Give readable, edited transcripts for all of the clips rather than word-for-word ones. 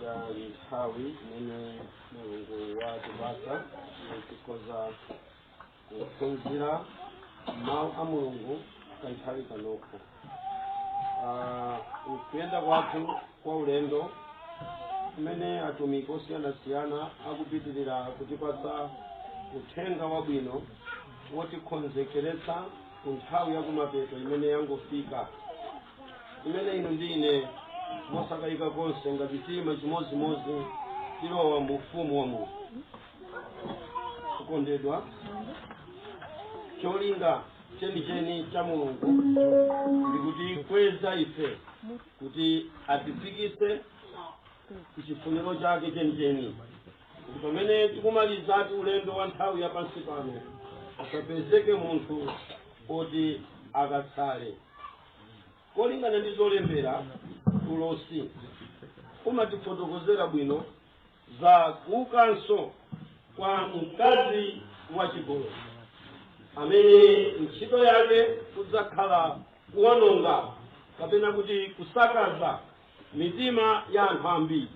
nthawi imene mulungu watipatsa tikoza kuphunzira mawu a mulungu kanthawi kanoko. Kuyenda kwathu kwa ulendo kumene atumiki osiyanasiyana akupitirira kutipatsa uthenga wabwino wotikonzekeretsa ku nthawi yakumapeto imene yangofika, imene inu ndine mosakayika konse ngati tima chimozimozi tilowa mu ufumu wa Mulungu. Kukondedwa, cholinga chenicheni cha Mulungu ndi kuti kweza ife kuti atifikise kuchifuniro chake chenicheni, kuti pamene tikumaliza ulendo wa nthawi ya pansi pano asapezeke munthu oti akatsale. Kolingana ndi zolembera ulosi umatifotokozera bwino za kuukanso kwa mkazi wachigololo amene ntchito yake kudzakhala kuwononga kapena kuti kusakaza mitima ya anthu ambiri.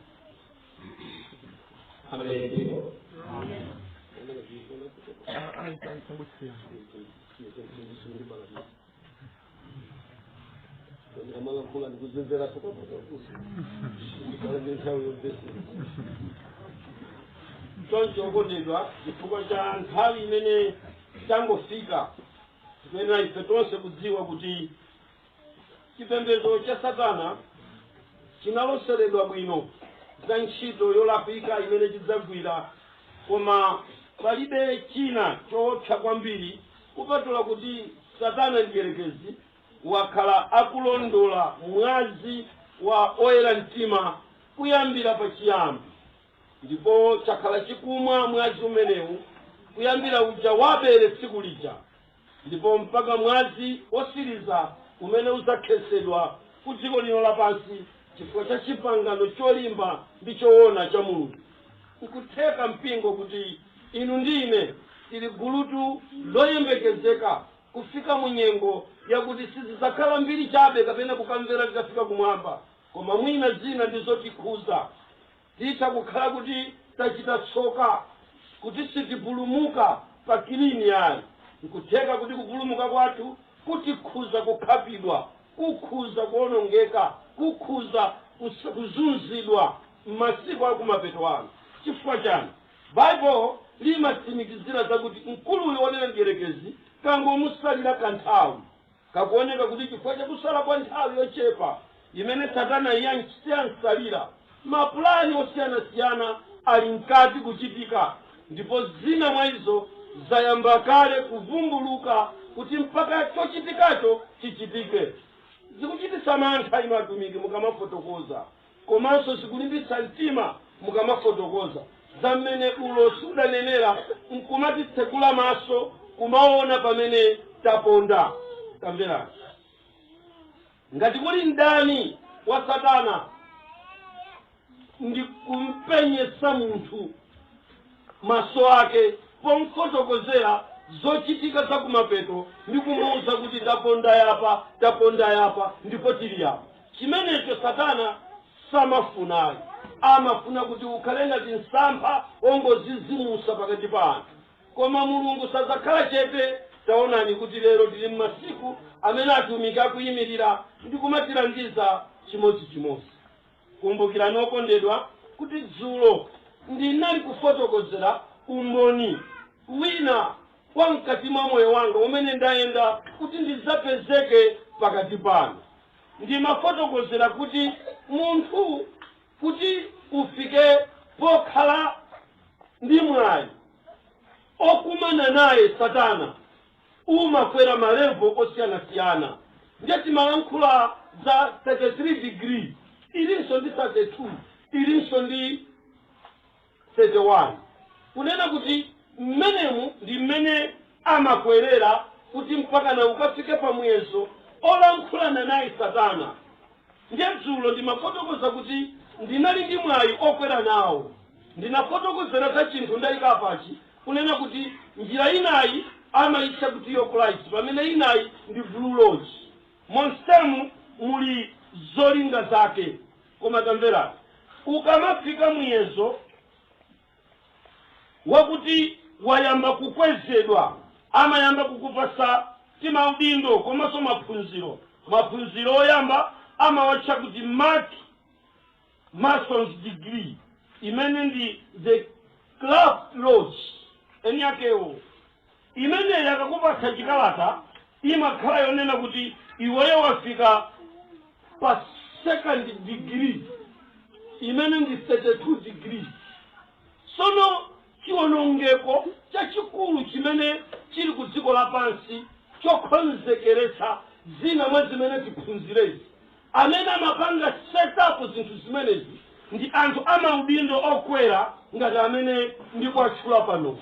Amen. Choncho okondedwa, chifukwa cha nthawi imene tangofika tiyenera ife tonse kudziwa kuti chipembedzo cha Satana chinaloseredwa bwino za ntchito yolakwika imene chidzagwira, koma palibe china choopsa kwambiri kupatula kuti Satana mdierekezi wakhala akulondola mwazi wa oyera mtima kuyambira pachiyambi, ndipo chakhala chikumwa mwazi umenewu kuyambira uja wabere tsiku lija, ndipo mpaka mwazi osiriza umene udzakhesedwa ku dziko lino lapansi chifukwa cha chipangano cholimba ndi choona cha Mulungu. Nkutheka mpingo kuti inu ndine tili gulutu loyembekezeka kufika mu nyengo yakuti sizidzakhala mbiri chabe kapena kukamvera tikafika kumwamba, koma mwina zina ndizotikhuza titha kukhala kuti tachita tsoka kuti sitipulumuka pa kilini yayi. Nkutheka kuti kupulumuka kwathu kutikhuza kukhapidwa, kukhuza kuonongeka, kukhuza kuzunzidwa m'masiku akumapeto ano. Chifukwa chani? Bible limatsimikizira zakuti mkuluyo wonena mdierekezi kangomusalira kanthawi kakuoneka kuti chifukwa chakusala kwa nthawi yochepa imene Satana yansalira, mapulani osiyanasiyana ali mkati kuchitika, ndipo zina mwa izo zayamba kale kuvumbuluka kuti mpaka chochitikacho chichitike. Zikuchititsa mantha inu atumiki mukamafotokoza, komanso zikulimbitsa mtima mukamafotokoza za mmene ulosi udanenera nkumatitsekula maso kumaona pamene taponda. Tamverani, ngati kuli ndani wa Satana ndi kumpenyesa munthu maso ake pomfotokozera zochitika za kumapeto ndi kumuwuza kuti taponda yapa ndipo tili yapa. Chimenecho Satana samafunayo, amafuna kuti ukhale ngati msampha ongozizimusa pakati pa anthu. Koma Mulungu sadzakhala chete. Taonani kuti lero tili m'masiku amene atumiki akuyimirira ndi kumatilangiza chimodzimodzi. Kumbukirani okondedwa kuti dzulo ndinali kufotokozera umboni wina wa mkati mwa moyo wanga umene ndayenda kuti ndidzapezeke pakati pano. Ndimafotokozera kuti munthu kuti ufike pokhala ndi mwayi okumana naye Satana umakwera malevo osiyanasiyana. Ndiye timalankhula za 33 degree, ilinso ndi 32, ilinso ndi 31, kunena kuti mmenemu ndi mmene amakwerera kuti mpaka na ukafike pamuyezo olankhulana naye Satana. Ndiye dzulo ndimafotokoza kuti ndinali ndi mwayi okwera nawo. Ndinafotokozera za chinthu ndayika pachi kunena kuti njira inayi amayitcha kuti yo Christ, pamene inayi ndi vululoji. Monsemu muli zolinga zake, koma tamvera ukamafika muyezo wakuti wayamba kukwezedwa amayamba kukupasa timaudindo komanso maphunziro oyamba amawatcha kuti master's degree imene ndi the craft lodge eni yakewo imene yakakupasa chikalata imakhala yonena kuti iweyo wafika pa second degree imene ndi 32 degree. Sono chiwonongeko chachikulu chimene chili ku dziko lapansi chokonzekeretsa zina mwa zimene tiphunzirezi amene amapanga setup zinthu zimenezi ndi anthu amaudindo okwera ngati amene ndikuwatchula pano,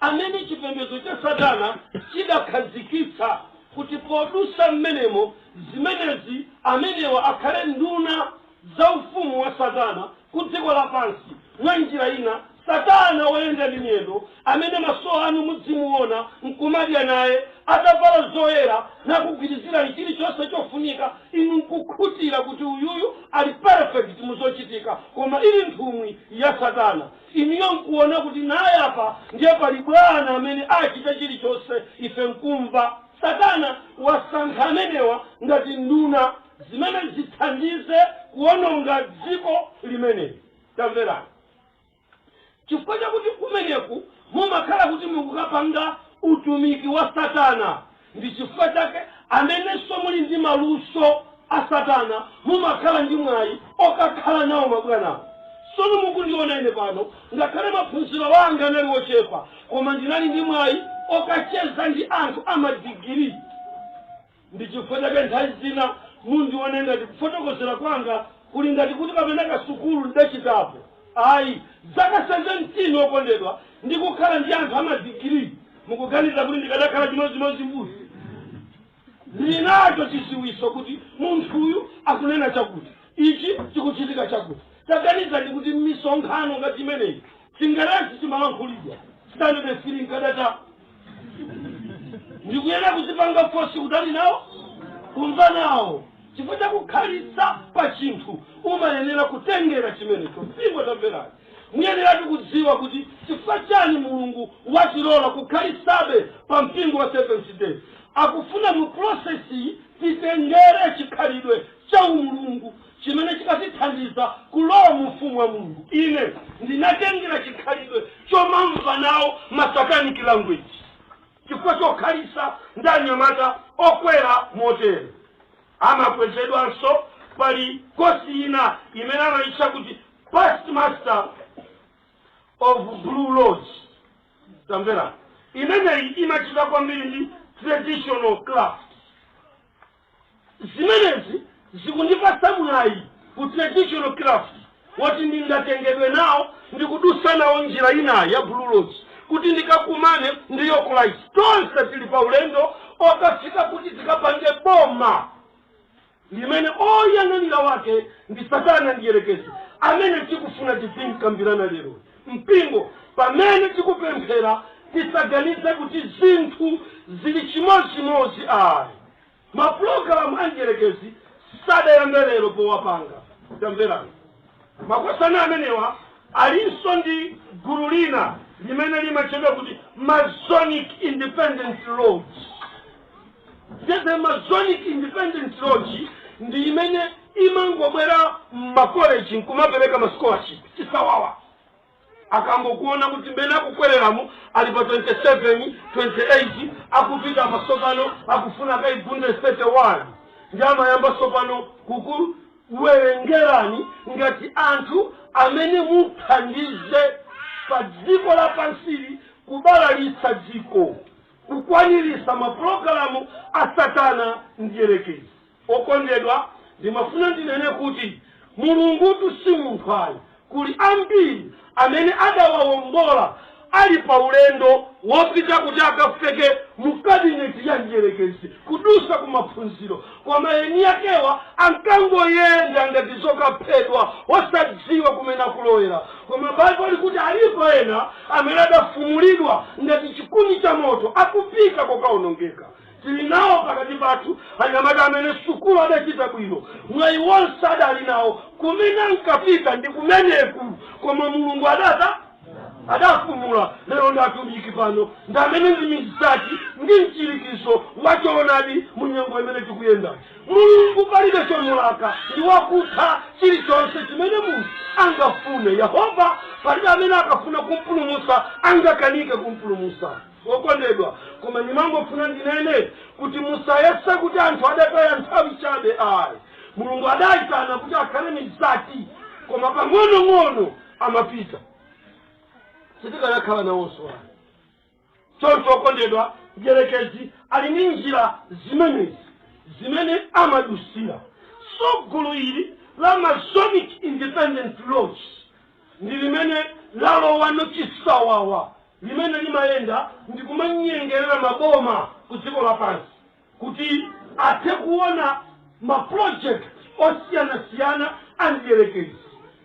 amene chipembedzo cha Satana chidakhazikitsa kuti podusa mmenemo zimenezi amenewa akhale nduna za ufumu wa Satana ku dziko lapansi. Mwa njira ina Satana woyenda ndi miyendo amene maso anu mudzimuona nkumadya naye atavala zoyera na kugwirizira chilichonse chofunika, inu nkukhutira kuti uyuyu ali perfect muzochitika, koma ili nthumwi ya Satana. Iniyo nkuona kuti naye apa ndiye pali bwana amene achita chilichonse ife nkumva. Satana wasankha amenewa ngati nduna zimene zithandize kuononga dziko limeneli. Tamverani, chifukwa chakuti kumeneku mumakhala kuti mukukapanga utumiki wa Satana, ndi chifukwa chake amenenso muli ndi maluso a Satana mumakhala ndi mwayi okakhala nawo mabwanawo. Sono mukundiona ine pano ngakhale maphunziro wanga anali wochepa, koma ndinali ndi mwayi okacheza ndi anthu amadigiri. Ndi chifukwa chake nthawi zina mundione ngati kufotokozera kwanga kuli ngati kuti kapena kasukulu ndachitapo. Ayi, zaka 17 okondedwa ndikukhala ndi anthu amadigiri, mukuganiza kuti ndikadakhala chimodzi mbuzi? Ndinacho chiziwiso kuti munthuyu akunena chakuti, ichi chikuchitika chakuti. Taganiza ndi kuti misonkhano ngati imeneyi singalezi chimalankhulidwa standard feeling kadata ndikuyenda kuzipanga fosi udali nawo kumva nawo, chifukwa chakukhalitsa pa chinthu umayenera kutengera chimenecho. Mpingo tamverani, muyeneratu kudziwa kuti chifukwa chani Mulungu watilola kukhalitsabe pa mpingo wa Seventh Day. Akufuna mu process titengere chikhalidwe cha umulungu chimene chikatithandiza kulowa mu ufumu wa Mulungu. Ine ndinatengera chikhalidwe chomamva nawo masatanic language, chifukwa chokhalitsa ndani amata okwera motere. Amakwezedwanso pali kosi ina imene amayitcha kuti past master of Blue Lodge. Tamvera, imeneyi imachita kwambiri ndi traditional craft. Zimenezi zikundipasa mwayi ku traditional craft woti ndingatengedwe nawo ndikudusa nawo njira ina ya Blue Lodge kuti ndikakumane ndiyo Christ. Tonse tili pa ulendo okafika kuti tikapange boma limene oyang'anira wake ndi Satana ndiyerekezi amene tikufuna tizinkambirana lero. Mpingo pamene tikupemphera tisaganize kuti zinthu zili chimodzimodzi. Ayi, mapulogalamu andiyerekezi sadayambe lero powapanga. Tamverani, makosana amenewa alinso ndi gulu lina limene limatchedwa kuti Masonic Independent Lodge. The Masonic Independent Lodge ndi imene imangobwera m'makoleji nkumapereka ma scholarship chisawawa. Akangokuona kuti mbene akukwereramu ali pa 27, 28 akupita pasopano akufuna kaibunde 31 ndi amayamba sopano kukuwerengerani ngati anthu amene muthandize pa dziko lapansili kubalalitsa dziko, kukwaniritsa mapulogalamu a Satana ndiyerekezi. Okondedwa, ndimafuna ndinene kuti Mulungutu si munthu ayi. Kuli ambiri amene adawawombola ali pa ulendo wopita kuti akafike mu kabineti ya ndiyerekezi kudusa ku maphunziro, koma eni yakewa ankangoyenda ngati zokaphedwa osadziwa kumene akulowera. Koma Bible kuti alipo ena amene adafumulidwa ngati chikuni cha moto akupita kokaonongeka. tilinawo pakati pathu anyamata amene sukulu adachita bwino mwayi wonse adali nawo kumene nkapita ndi kumeneku koma mulungu adafumula lero ndatumiki pano ndamene ndi mizati ndi mchirikizo wachoonadi mu nyengo imene tikuyenda. Mulungu palibe chomulaka ndi wakutha chilichonse chimene munthu angafune. Yehova palibe amene akafuna kumpulumutsa angakanike kumpulumutsa. Wokondedwa, koma ndimangofuna ndinene kuti musayesa kuti anthu adataya nthawi chabe ayi. Mulungu adayitana kuti akhale mizati koma pang'onong'ono amapita. Sitikanakhala nawonso ayi. Choncho okondedwa, mdierekezi ali ndi njira zimenezi zimene amadusira. So gulu ili la Masonic Independent Lodge ndi limene lalowa chisawawa limene limayenda ndi kumanyengerera maboma ku dziko lapansi kuti athe kuona maproject osiyanasiyana a mdierekezi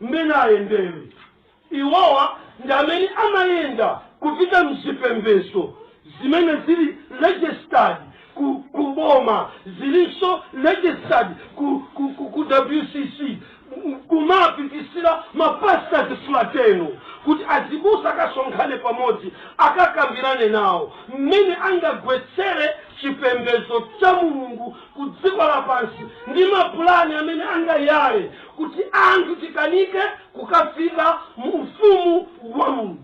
mmene ayendere. Iwowa ndi amene amayenda kupita mzipembedzo zimene zili registered ku boma, zilinso registered ku WCC, kumapitisira mapastors fraternal kuti azibusa akasonkhane pamodzi akakambirane nawo mmene angagwetsere chipembedzo cha Mulungu ku dziko lapansi ndi mapulani amene angayale kuti anthu tikanike kukafika mu ufumu wa Mulungu.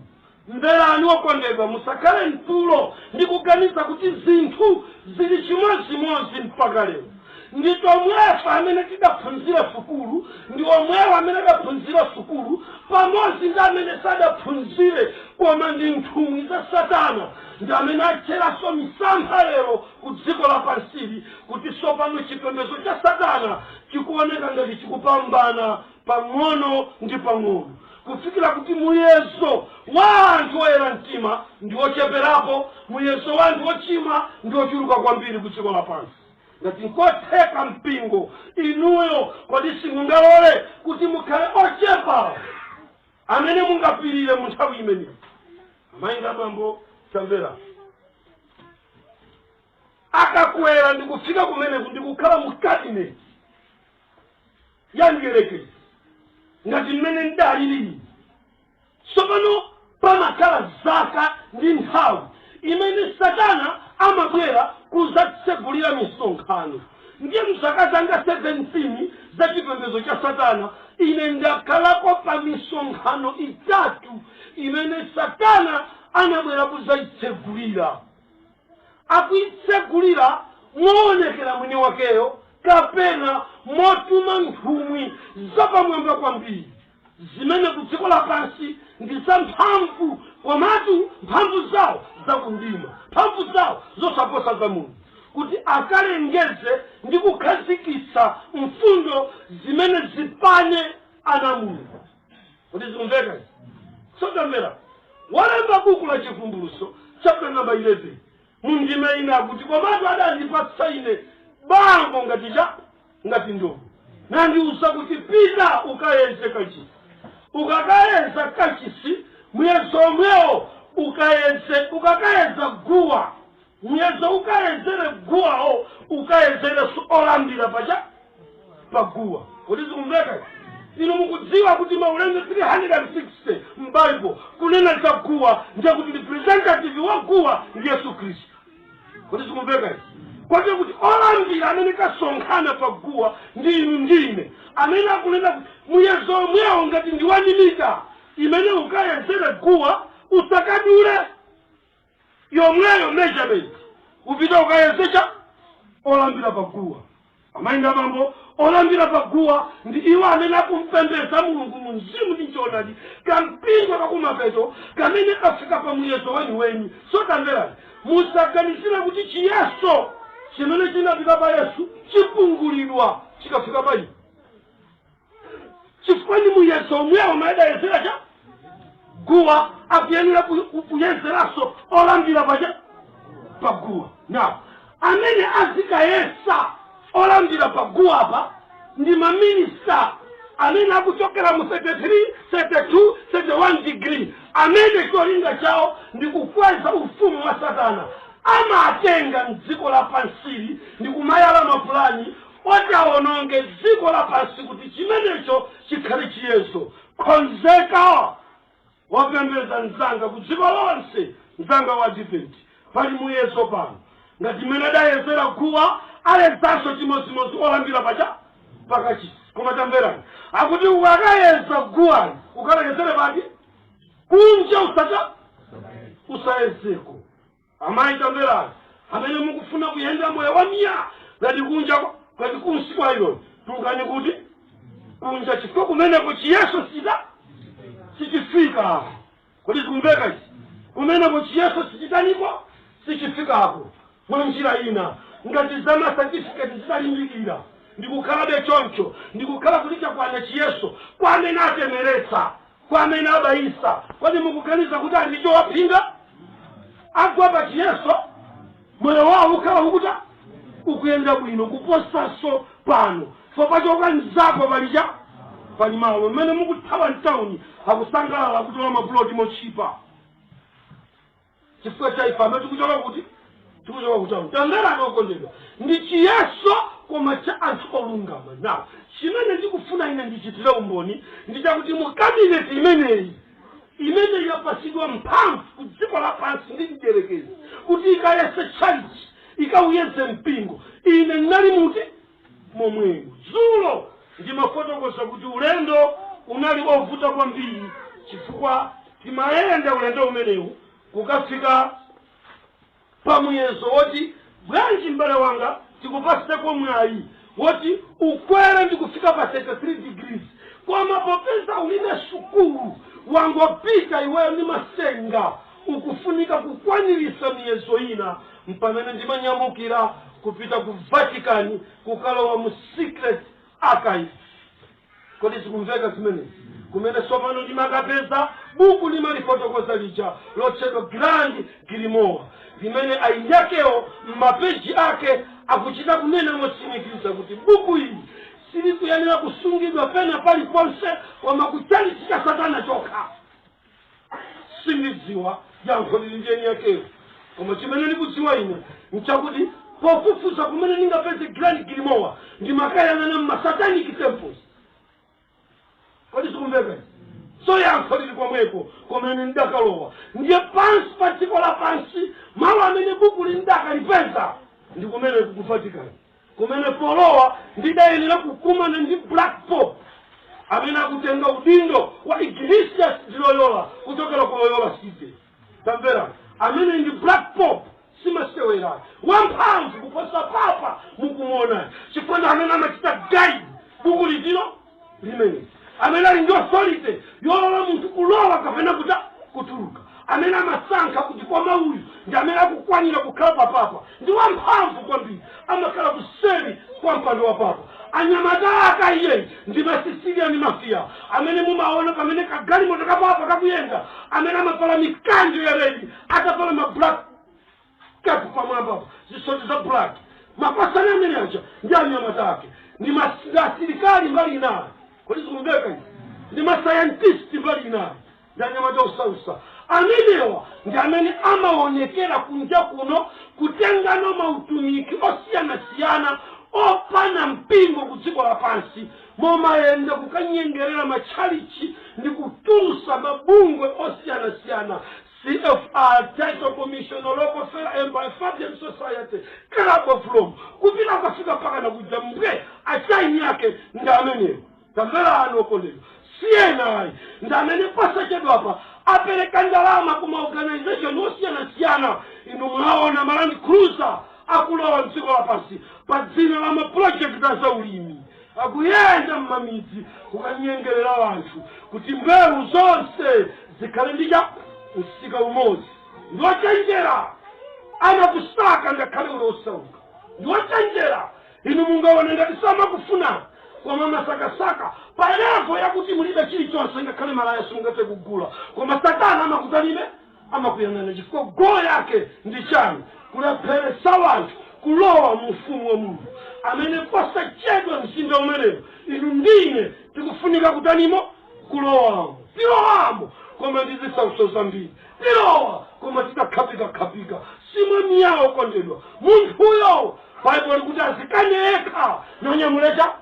Mverani wokondedwa, musakhale mtulo ndi kuganiza kuti zinthu zili chimodzimodzi mpaka lero. Ndi tomwefa amene tidaphunzira sukulu, ndi omwewa amene adaphunzira sukulu pamodzi ndi amene sadaphunzire koma ndi nthumwi za Satana ndi amene acheranso misampha lero ku dziko lapansili kuti tsopano chipembedzo cha Satana chikuoneka ngati chikupambana pang'ono ndi pang'ono kufikira kuti muyezo wa anthu oyera mtima ndi ocheperapo, muyezo wa anthu ochimwa ndi ochuluka kwambiri ku dziko lapansi. Ngati nkotheka mpingo inuyo kodi simungalole kuti mukhale ochepa amene mungapirire mu nthawi imeneyi. Amayi abambo tamvera, akakwera ndi kufika kumene ndi kukhala mu cabinet ya mdierekezi ngati mmene ndalili. Tsopano pamakhala zaka ndi nthawi imene Satana amabwera kuzatsegulira misonkhano. Ndiye mzaka zanga 17 za chipembedzo cha Satana ine ndakhalako pa misonkhano itatu imene Satana anabwera kuzaitsegulira. Akuitsegulira moonekera mwini wakeyo kapena motuma nthumwi zapamwamba kwambiri zimene ku dziko lapansi ndi za mphamvu, komatu mphamvu zawo zakundima, mphamvu zawo zosaposa za Mulungu, kuti akalengeze ndi kukhazikitsa mfundo zimene zipane ana Mulungu. Kuti zikumveka? Sotamera walemba buku la Chivumbulutso chapter number 11 mundime ina kuti komatu adandipatsa ine bango ngati ndobo nandiuza kuti pita ukayeze kachisi. Ukakayeza kachisi muyezo omwewo ukakayeza guwa, muyezo ukayezere guwawo ukayezere olambira pa guwa. Kuti zikumveka? Inu mukudziwa kuti maulendo 360 m'Bible kunena za guwa ndiye kuti representative wa guwa ndi Yesu Kristo. Kuti zikumveka? Kwati kuti olambira amene kasonkhana pa guwa ndi inu ndine amene akunena muyezo omwewo ngati ndi 1 mita imene ukayezere guwa usakadule yomweyo measurement upita ukayezecha olambira pa guwa. Amayi abambo, olambira pa guwa ndi iwo amene akumpembedza Mulungu mu mzimu ndi choonadi kampingo kakumapeto kamene kafika pa muyezo weniweni. Sotamverani, musaganizire kuti chiyeso chimene chinapita pa Yesu chipungulidwa chikafika pa inu. Chifukwa ndi muyezo omwewo mayedayezera cha guwa akuyenera kuyezeraso olambira pa guwa. Now, amene azikayesa olambira pa guwa apa ndi maminista amene akuchokera mu 33, 32, 31 degree amene cholinga chawo ndi kukweza ufumu wa Satana. ama atenga mdziko la pansili ndi kumayala mapulani oti awononge dziko la pansi kuti chimenecho chikhale chiyeso. Konzeka wapembedza mzanga ku dziko lonse, mzanga wa Advent pali muyeso pano. Ngati mene adayezera guwa alezanso chimodzimodzi olambira pacha pakachisi. Koma tamverani akuti ukayeza guwani ukalekesere pati kunja usayezeko. Amayi tamverani amene mukufuna kuyenda moyo wa miya ngati kunja ngati kunsi kwa iyo tungani kuti kunja chifukwa kumeneko chiyeso sichifika. Kuti zikumveka izi kumeneko chiyeso sichitaniko sichifika hapo. Mwa njira ina ngati zama certificate zitalimbikira ndikukhalabe choncho ndikukhala kulicha kwane chiyeso kwane natemeretsa kwane nabayisa. Kwani mukuganiza kuti alicho wapinga agwa pa chiyeso moyo wawo ukhala ukuta ukuyenda bwino kuposaso pano so pachoka nzako palija pali malo mmene mukuthawa mtawuni akusangalala kutola mabuloti mochipa chifukwa cha ifa amene tikuchoka kuti tikuchoka kutawuni. Tamverani okondedwa ndi chiyeso koma cha anthu olungama. Nawo chimene ndikufuna ine ndichitire umboni ndi chakuti mu kabineti imene yapasidwa mphamvu ku dziko lapansi ndi mdierekezi kuti ikayese charity ikawuyeze mpingo ine nali muti momwemo. Dzulo ndimafotokoza kuti ulendo unali ovuta kwambiri chifukwa timayenda ulendo umenewu kukafika pamuyezo woti bwanji mbale wanga tikupaseko mwayi woti ukwere ndikufika pa 33 degrees koma popeza uline sukulu wangopita iweyo ndi masenga ukufunika kukwanirisa miyezo ina mpamene ndimanyamukira kupita ku Vatican kukalowa mu secret archive. Kodi zikumveka zimene kumene sopano ndimakapeza buku limalifotokoza lija lotchedwa Grand Grimoire limene ainyakewo mapeji ake akuchita kunena motsimikiza kuti buku ili silikuyenera kusungidwa pena paliponse koma kuchalichika Satana chokha. Sindidziwa yankho lili njeni yakewo koma chimene ndikudziwa ine nchakuti pofufuza kumene ndingapeze Grand Grimoire ndimakayang'ana m'masatanic temples. Kodi zikumveka so yankho lili komweko komene ndakalowa ndiye pansi pa dziko lapansi malo amene buku lindakalipeza ndi kumene ku Vatican kumene polowa ndidayenera kukumana ndi Black Pope amene akutenga udindo wa Ignatius de Loyola kuchokera ku Loyola City. Tamvera amene ndi Black Pope simasewera wamphamvu kuposa papa mukumona chifukwa amene amachita guide buku litino limene amene ali ndi authority yolola munthu kulowa kapena kutuluka amene amasankha kuti kwa mauyu ndi amene akukwanira kukhala pa papa ndi wamphamvu kwambiri amakhala kuseri kwa mpando wa papa. Anyamata aka iye ndi Masicilian mafia amene mumaona pamene kagalimoto ka papa kakuyenda amene amavala mikanjo ya red atavala ma black cap pamwamba zisoti za black mapasana amene aja ndi anyamata ake ndi masilikali mbali inayo. Kodi zikumveka izi ndi mascientist mbali inayo ndi anyamata usausa amenewa ndi amene amaonekera kunja kuno kutengano mautumiki osiyanasiyana opana mpingo ku dziko lapansi momayenda kukanyengerera machalichi ndi kutulusa mabungwe osiyanasiyana CFR, Title Commission, Local Fair Empire, Fabian Society, Club of Rome kupita kufika paka na kujambwe achaini yake ndi amenewa. Tamvera ano okondedwa CNI ndi amene pasachedwa apa apereka ndalama kuma organization osiyanasiyana inu mwaona Land Cruiser akulowa mdziko lapansi pa dzina la maproject azaulimi akuyenda mmamidzi kukanyengerera wanthu kuti mbewu zonse zikhale ndija msika umodzi. Ndiwochenjera anakusaka ngakhale ulosauka ndiwochenjera inu mungaone ngati samakufuna koma masakasaka palevo yakuti mulibe chilichonse ngakhale malaya simungathe kugula koma Satana amakutalibe amakuyang'ana chifukwa goal yake ndi chani kulepheresa wanthu kulowa mu ufumu wa Mulungu amene posachedwa mzinda umenewo inu ndine tikufunika kutanimo kulowamo tilowamo koma ndi zisauso zambiri tilowa koma tikakapika simwe miyawo kondedwa munthu uyo Bible likuti azikanyeka nonyamulecha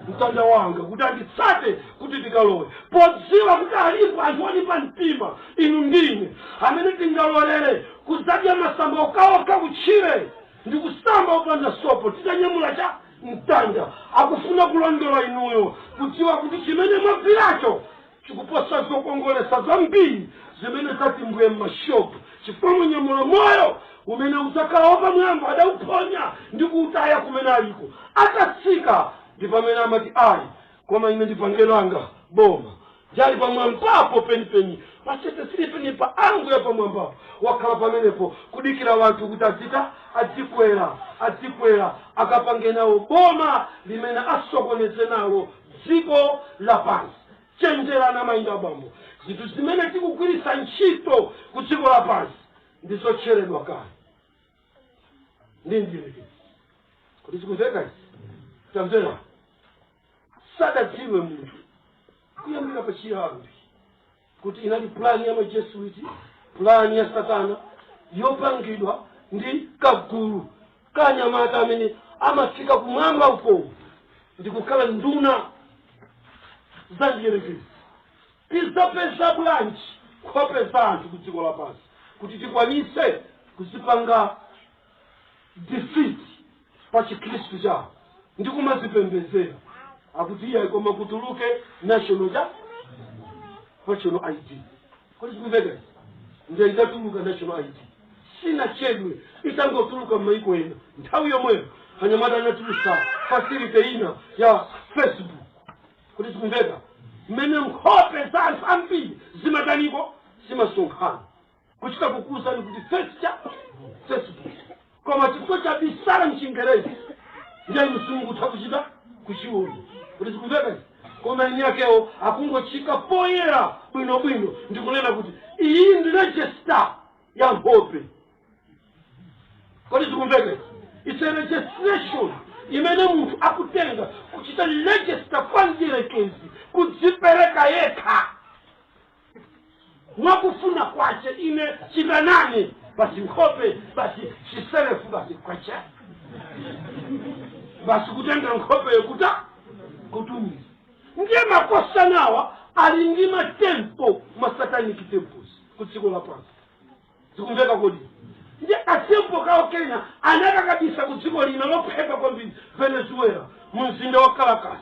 mtanda wanga kuti anditsate kuti tikalowe podziwa kuti alipo anthu onipa mtima inu ndine amene tingalolere kudzadya masamba okaoka kutchire ndi kusamba opanda sopo titanyamula cha mtanda akufuna kulondola inuyo kudziwa kuti chimene mwagwiracho chikuposa zokongolesa zambiri zimene zatimbwe m'mashopu chifukwa nyamulo moyo umene udzakhala wapamwamba adauponya ndi kuutaya kumene aliko atatsika ndi pamene amati ayi koma ine ndipangelanga boma jali pamwambapo penipeni pasete sili penipa angu ya pamwambapo wakhala pamenepo kudikira wanthu kuti adzikwera akapange nawo boma limene asokoneze nawo dziko lapansi chenjerana mainda bambo zinthu zimene tikugwiritsa ntchito ku dziko lapansi ndizocheredwa kale ndindirekezi kuti zikumveka izi tamvera sadadziwe munthu kuyambira pachiyambi kuti inali plani ya majesuiti plani ya satana yopangidwa ndi kagulu kanyamata amene amafika kumwamba uko ndi kukhala nduna za ndiyerekezi tizapeza bwanji kupeza anthu ku dziko lapansi kuti tikwanise kuzipanga defeat pa chikhristu chawo ndi kumazipembedzera akuti iye koma kutuluke national ID kuti zikumveka ndiye itatuluka national ID sina chedwe itangotuluka m'maiko ena nthawi yomweyo anyamata anatulusa facility ina ya Facebook kuti zikumveka mmene nkhope za anthu ambiri zimataniko zimasonkhana kuchita kukuza ni kuti Facebook koma chifukwa cha bisala mchingerezi ndiye msungu takuchita kuchiuni kuti zikumveka koma ini yakewo akungochika poyera bwinobwino ndikunena kuti iyi ndi register ya nkhope kuti zikumveka it's a registration imene munthu akutenga kuchita register kwa ndiyerekezi kudzipereka yekha mwakufuna kwache ine chitanani basi nkhope basi chiselefu basi kwache basi kutenga nkhope yokuta kutumiza ndiye makosa nawa ali ndi matempo masatanic temples kudziko lapansi zikumveka kodi ndiye katempo kawo Kenya anaka kabisa kudziko lina lopheka kwambiri Venezuela mu mzinda wa Caracas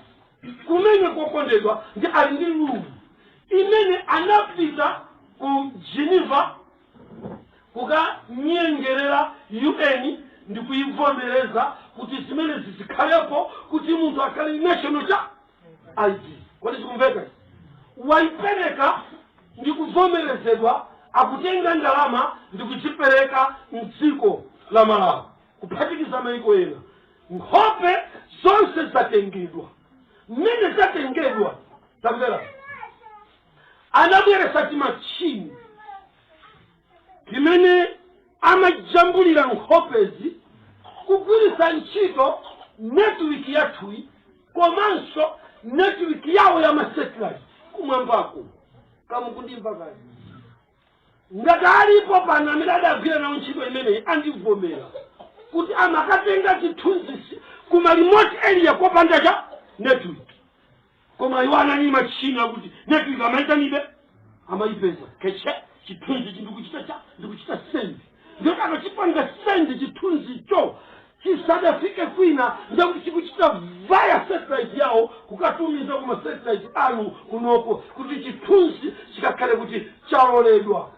kumene kokondedwa ndi ali ndi lumu imene anapita ku Geneva kukanyengerera UN ndi kuivomereza kuti zimene zizikhalepo kuti munthu akhale national ID kuti zikumveka waipereka ndi kuvomerezedwa akutenga ndalama ndi kuchipereka mdziko la Malawi kuphatikiza maiko ena nkhope zonse zatengedwa mmene zatengedwa tamvera anabweresa timachini timene amajambulira nkhopezi kugwiritsa ntchito network yathuyi komanso network yawo ya masatellite kumwambako kamukundimva kale ngati alipo pano amene adagwira nawo ntchito imeneyi andivomera kuti amakatenga chithunzisi kuma remote area kopanda cha network koma iwo anani machini akuti network amaitanibe amaipeza keche chithunzi ndikuchita send ndiyo akachipanga send chithunzi cho chisadafike kwina ndakuti chikuchita via satellite yawo kukatumiza kuma satellite anu kunoko kuti chithunzi chikakhale kuti chaloledwa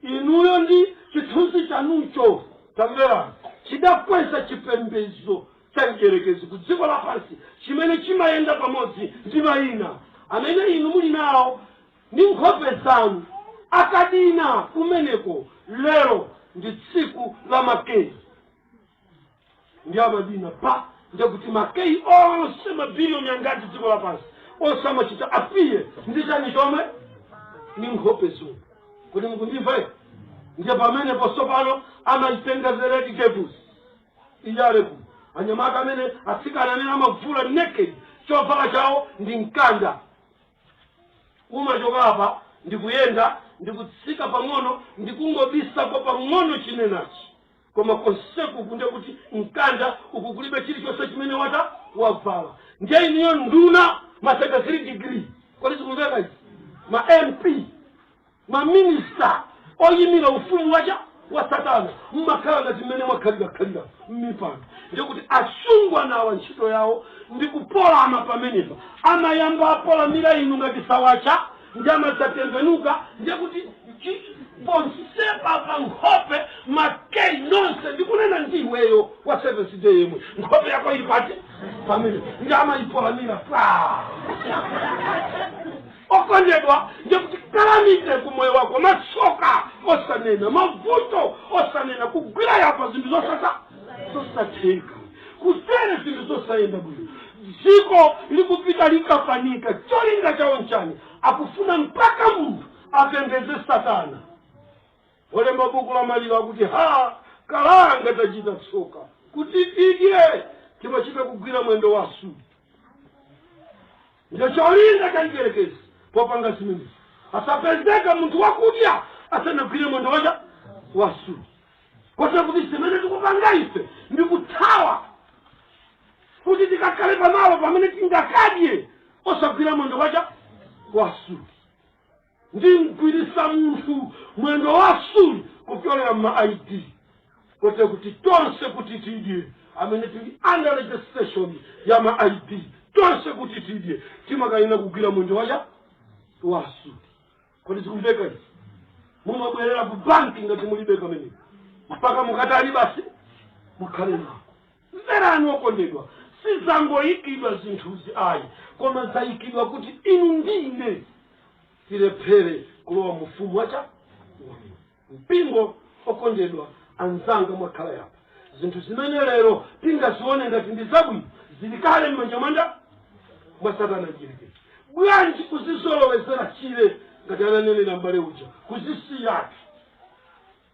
inuyo ndi chithunzi chanucho tamvera chidakweza chipembedzo cha ndiyerekezi ku dziko lapansi chimene chimayenda pamodzi ndi mayina amene inu muli nawo ndi nkhope zanu akadina kumeneko lero ndi tsiku la makeyi ndi amadina pa ndikuti makeyi onse mabiliyoni angati dziko lapansi onse amachita apiye ndi chani chomwe ni nkhope zanu kuti mukundimva ndiye pamene posopano amaitenga the red cables iyaleku anyamata amene atsikana amene amavula naked chovala chawo ndi mkanda umachoka apa ndikuyenda ndikutsika pang'ono ndikungobisa kwa pang'ono chinenachi koma konseku kunde kuti mkanda ukukulibe chilichonse chimene wavala ndiye iniyo nduna ma 33 degree kodi zikumveka izi ma MP ma minister oyimira ufumu wa Satana mmakhala ngati mmene mwakhalira mmipano ndiye kuti asungwa nawo ntchito yawo ndikupola pamenepa amayamba apolamira inu ngati sawacha ndi amadzatembenuka ndiye kuti ponsepa pa nkhope makei nonse ndikunena ndiweyo wa Seventh Day yemwe nkhope yako ili pati pamene ndi amayipolamira okondedwa ndiye kuti kalamite kumoyo wako matsoka osanena mavuto osanena kugwira yapa zinthu zosatheka kusere zinthu zosayenda bwino dziko likupita likafanika cholinga chawo nchani akufuna mpaka munthu apembedze Satana olemba buku la maliro akuti kalanga tachita tsoka kuti tidye timachita kugwira mwendo wasu ndicho cholinga chachigerekezi popanga zimene asapezeka munthu wakudya asanagwire mwendo wasu kosa kuti zimene tikupanga ife ndikuthawa kuti tikakhale pamalo pamene tingakadye osagwira mwendo wasu ndingwirisa munthu mwendo wasu kupyolera ma ID kote kuti tonse kuti tidye amene tili under registration ya ma ID tonse kuti tidye timakalina kugwira mwendo wasu kodi zikumveka izi mumabwerera ku banki ngati mulibe kamene mpaka mukatali basi mukhale nako mverani okondedwa sizangoyikidwa zinthuzi ayi koma zayikidwa kuti inu ndine tilephere kulowa mufumu mpingo okondedwa anzanga mwakhala yapa zinthu zimene lero tingazione ngati ndi zabwino zili kale m'manja mwa Satana jirekezi bwanji kuzizolowezera chile ngati ananenera mbale uja kuzisiyatu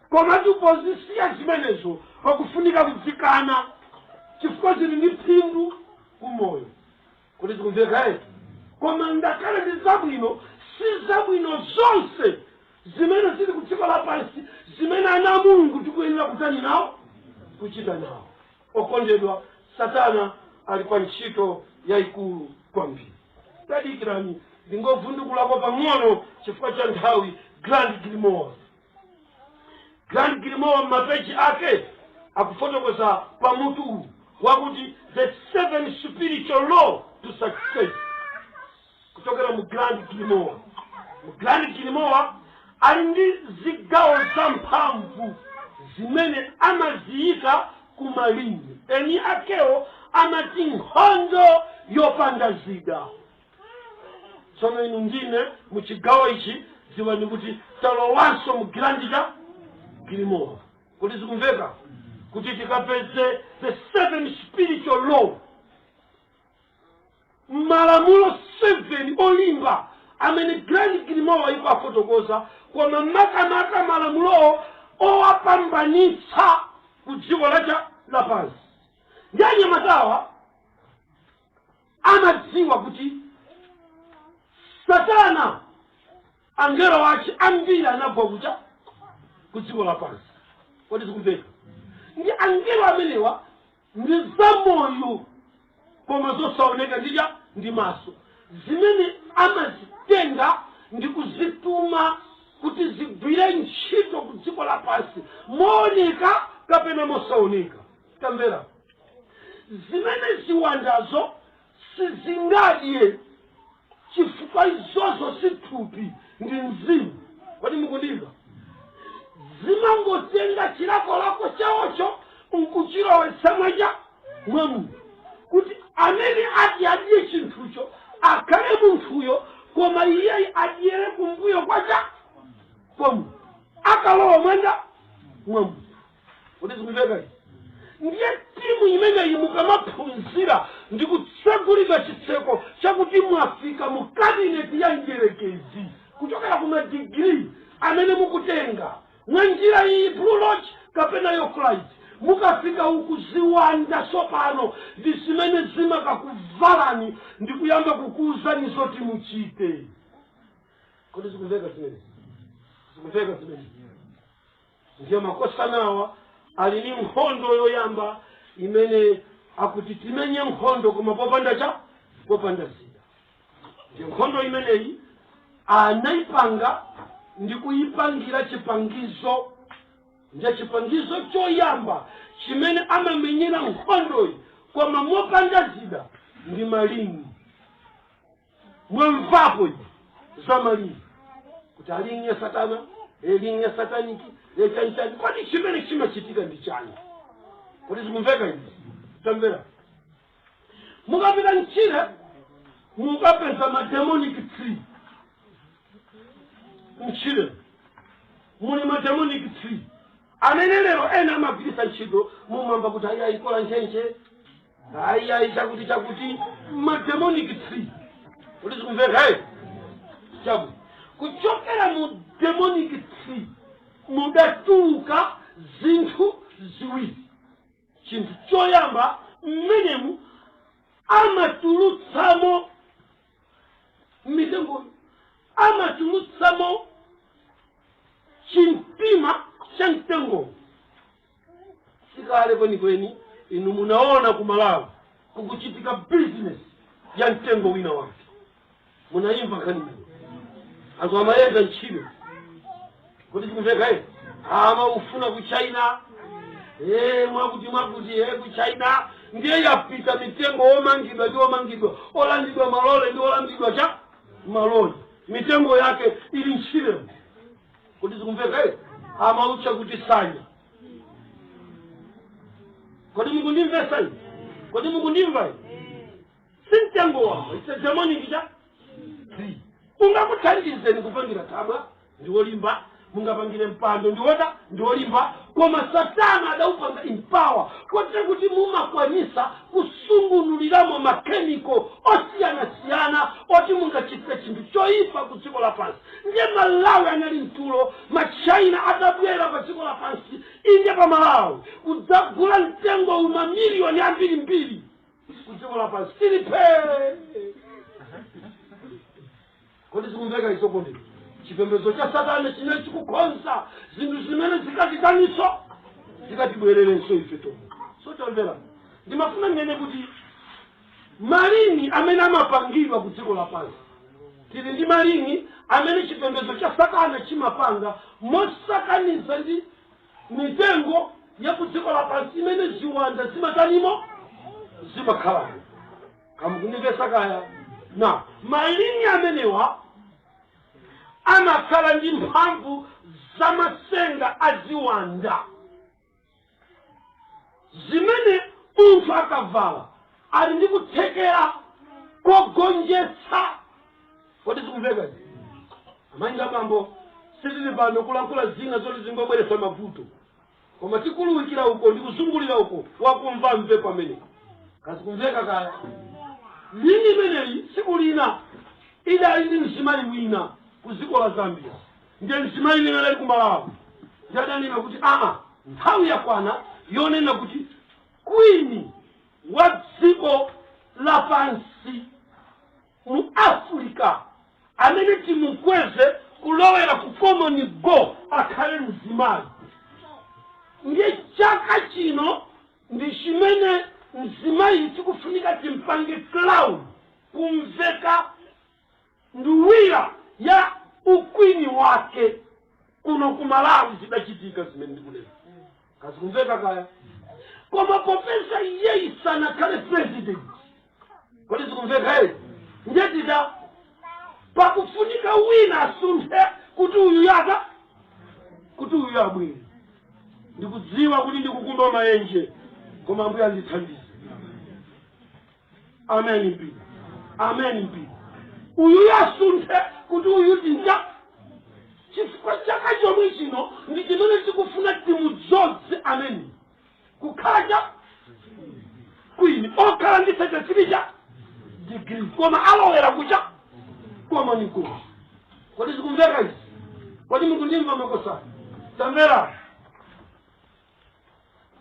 koma tipozisiya zimenezo pakufunika kudzikana chifukwa zili ndi phindu kumoyo kuti zikumveka eti koma ngakhale ndi zabwino si zabwino zonse zimene zili kudziko lapansi zimene ana Mulungu tikuyenera kutani nawo kuchita nawo okondedwa Satana ali pa ntchito yayikulu kwambiri tadikirani ndingovundukulapo pang'ono chifukwa cha nthawi Grand Grimoire mapeji ake akufotokoza pamutu wakuti the 7 spiritual law to success kutokera mu Grand Grimoire ali ndi zigawo za mphamvu zimene amaziyika kumalini eni akewo amati nkhondo yopanda zida tsono inu ndine mu chigawo ichi ziwani kuti talowanso mu Grand Grimoire kuti zikumveka kuti tikapeze the 7 spiritual law malamulo 7 olimba amene Grand Grimoire iko afotokoza koma makamaka malamulo owapambanitsa ku dziko lapansi ndanye matawa amadziwa kuti Satana angelo wace ambiri anagwa ku dziko lapansi kodi zikumveka ndi angelo amenewa ndi zamoyo koma zosaoneka ndi maso zimene amazitenga ndi kuzituma kuti zigwire ntchito ku dziko lapansi mooneka kapena mosaoneka tamvera zimene ziwandazo sizingadye chifukwa izozo situpi ndi mzimu kodi mukundimva zimangotenga chilakolako chawocho nkuchilowetsa mwamu kuti amene ati adye chinthucho akhale munthuyo koma iye adyere kumbuyo kwamu akalowa mwamu kuti zikumveka ndiye timu imeneyi mukamaphunzira ndi kutsegulidwa chitseko chakuti mwafika mu kabineti ya njerekezi kuchokera ku madigiri amene mukutenga mwa njira iyi Blue Lodge kapena Yokulite mukafika uku ziwanda sopano ndi zimene zimakakuvalani ndi kuyamba kukuuzani zoti muchite kodi zikumveka zimene zikumveka zimene ndiye makosa nawa ali ni nkhondo yoyamba imene akuti timenye nkhondo koma popanda zida. Ndiye nkhondo imeneyi anaipanga ndi kuyipangira chipangizo. Ndiye chipangizo choyamba chimene amamenyera nkhondoyi koma mopanda zida ndi malingi. Mwamvapo za malingi kuti alingi ya satana, elingi ya sataniki, lechanchani, kwani chimene chimachitika ndi chani? Kuti zikumveka izi tamvera. Mukapita mchire mukapeza mademonic tree. Mchire muli mademonic tree amene lero ena amagwiritsa ntchito mumamba kuti ayi ayikola nchenche, ayi chakuti mademonic tree. Kuti zikumveka chabu kuchokera mu demonic tree mudatuluka zinthu ziwiri. Chinthu choyamba mmenemu amatulutsamo mitengo, amatulutsamo chimpima cha mtengo. Sikale kweni inu munaona kumalawi kukuchitika business ya mtengo wina wake. Munaimva kanini azo amayenda nchilo kuti zikumveka ama ufuna ku China mwakuti ku China ndiye yapita mitengo omangidwa olandidwa malole ndi olandidwa cha malole, mitengo yake ili nchilo kuti zikumveka ama ucha kuti sanya. Kodi mukundimvesa iyi? Kodi mukundimva iyi? Sintengo wamba it's a demonic cha tree. Ungakuthandizeni kupangira tabwa ndiwolimba, mungapangire mpando ndiwolimba, koma satana adaupanga empower kuti mumakwanisa kusungunuliramo makemiko osiyana oti mungachitire chinthu choyipa ku dziko lapansi. Ndiye Malawi anali mtulo, machina adabwera pa dziko lapansi inde pa Malawi kudzagula mtengo umamiliyoni ambirimbiri ku dziko lapansi tilipe. Kodi zikumveka isokonde chipembedzo cha satana chimene chikukonza zinthu zimene zikatitaniso zikatibwererenso ife tomwe. So tamvera ndimafuna ngene kuti malingi amene amapangidwa ku dziko lapansi tili ndi malingi amene chipembedzo cha satana chimapanga mosakaniza ndi mitengo ya ku dziko lapansi imene ziwanda zimatanimo zimakhalamo. Kamukundimvesa kaya na malingi amenewa amakhala ndi mphamvu za masenga aziwanda zimene munthu akavala ali ndi kuthekera kogonjetsa. Kodi zikumveka amanja mambo sitili pano kulankhula zina zoti zingobweretsa mavuto, koma tikuluwikira uko ndikuzungulira uko wakumva mve pamene kazikumveka kaya. Lini imeneyi siku lina idali ndi mzimayi wina ku dziko la Zambia, ndiye mzimayi lina lali ku Malawi ndadanena kuti nthawi yakwana yonena kuti kwini wa dziko lapansi mu Africa amene timukweze kulowera ku common go akhale mzimayi. Ndiye chaka chino ndi chimene mzimayi tikufunika timpange clown kumveka nduwira ya ukwini wake kuno ku Malawi zidachitika zimene ndikunena. Kazikumveka kaya koma popeza iye sanakhale president. Kodi zikumveka ndiye tida pakufunika wina asunthe kuti uyu yabwere. Ndikudziwa kuti ndikukumba maenje koma Ambuye andithandize. Amen mpira. Amen mpira. Uyu yasunthe kuti uyu tinja chifukwa chaka chomwe chino ndi chimene tikufuna timudzodze. Amen. Kukhala kwini okhala ndi certificate degree koma alowera kucha koma niko. Kodi zikumveka izi? Kodi mukundimva makosa? Tamvera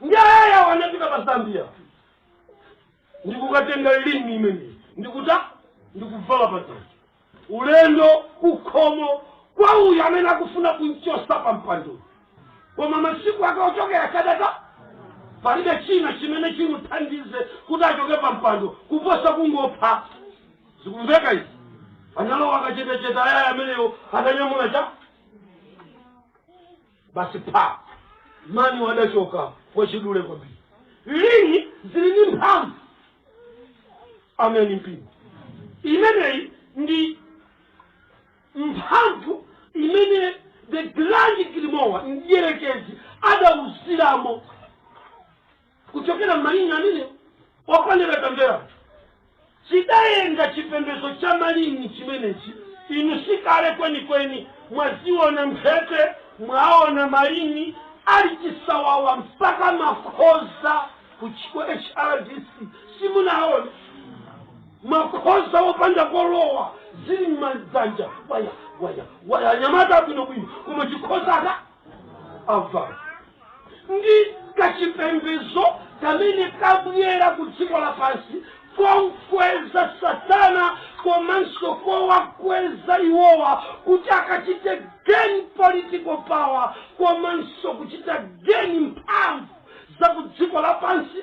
ndiye wanafika pa Zambia ndikukatenga lini imene ndikuvala patatu ulendo ukhomo kwa uyu amene akufuna kunchosa pa mpando. Koma masiku akaochokera kadata palibe china chimene chimuthandize kuti achoke pa mpando kuposa kungopha. Zikumveka izi? Analowa akachetecheta aya ameneyo atanyamula cha basi pa mani wadachoka kwa chidule kwambiri. Lini zili ni mphamvu. Ameni mpingo. Imeneyi ndi mphamvu imene the grand Grimoire mdierekezi adawusiramo kuchokera malinyi amene opanera tamvera. Chidayenga chipembedzo cha malinyi chimenechi inu sikale kweni mwaziona mphete mwaona malinyi ali chisawawa mpaka makhoza kuchiko HRDC simunaona makhoza opanda kolowa zili madzanja waya nyamata bwino kuma chikhoza aka ava ndi kachipembedzo kamene kabwera kudziko lapansi konkweza Satana komanso kowakweza iwowa kuti akachite gain political power komanso kuchita gain mphamvu za kudziko lapansi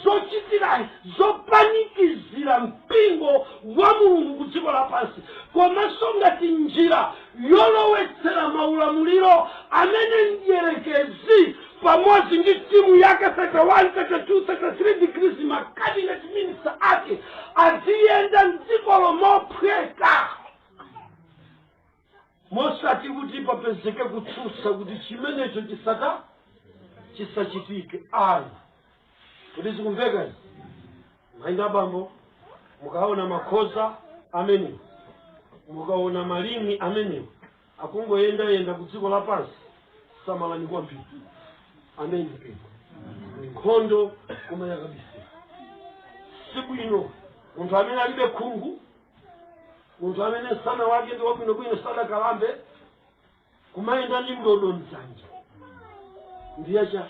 zochitira zopanikizira mpingo wa Mulungu kudziko lapansi komanso ngati njira yolowetsera maulamuliro amene mdierekezi pamodzi ndi timu yake 31, 32, 33 degrees cabinet minister ake aziyenda mdziko lomophweka mosati kuti papezeke kutsusa kuti chimenecho chisachitike. Ayi kuti zikumveka izi maina bambo mukaona makhoza amene mukaona malinyi amene akungoyenda kudziko lapansi samalani kwambiri. Ameni mpingo. Nkhondo kumaya kabisa. Siku ino munthu amene alibe khungu, munthu amene sana wake ndi wabwino sada kalambe kumayenda ndi ndodo mdzanja ndiyacha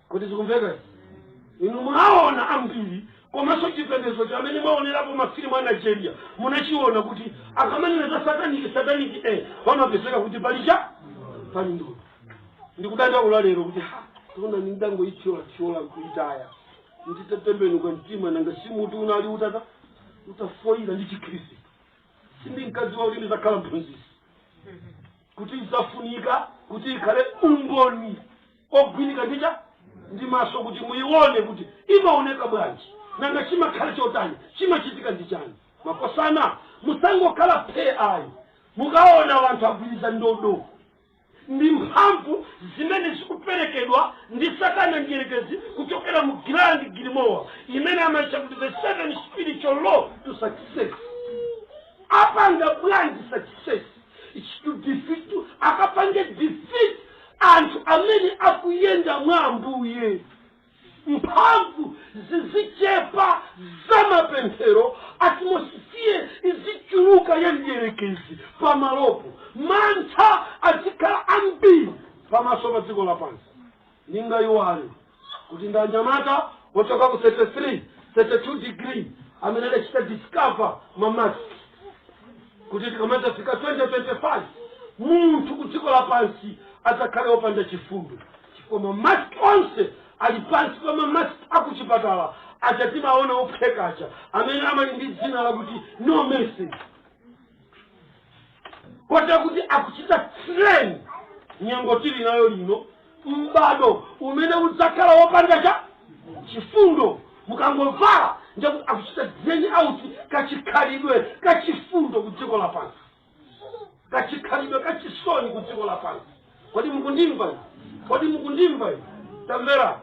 kuti zikumveka. Inu munaona ambiri komanso chipembedzo chamene mwaonerapo mafilimu a Nigeria munachiona kuti akamanena za sataniki pamapezeka kuti pali ndodo. Ndikudandaula lero kuti tona nindango ichiola kuitaya nditetembenuka mtima nanga simuti unali utafoira ndi Chikhristu. Sindi nkadziwa kuti ndizakhala mphunzitsi kuti izafunika kuti ikhale umboni ogwinika ndi maso kuti muione kuti imaoneka bwanji nanga chimakhala chotani chimachitika ndi chani. Makosana musangokhala ayi mukaona wanthu agwiriza ndodo ndi mphamvu zimene zikuperekedwa ndi Satana mdierekezi kuchokera mu grand Grimoire imene amaitcha kuti the 7 spiritual law to success. Apanga blind success it's to defeat akapange defeat anthu amene akuyenda mwa Ambuye. Mphamvu zizichepa zamapemphero atmosphere izichuluka ya mdierekezi pamalopo mantha azikhala ambiri pamaso pa dziko lapansi. Ninga iwale kuti ndanyamata wochoka ku 33, 32 degree amene adachita discover mamasi kuti tikamata fika 2025 munthu ku dziko lapansi adzakhale opanda chifundo chifukwa mamasi onse ali pansi pa mamasi akuchipatala achatimaona ophekacha amene amali ndi dzina lakuti no mercy kota kuti akuchita train nyango tili nayo lino mbado umene udzakhala wopanda chifundo mukangovala njakuti akuchita drain out kachikhalidwe kachifundo kudziko lapansi kachikhalidwe kachisoni kudziko lapansi. Kodi mukundimva tamvera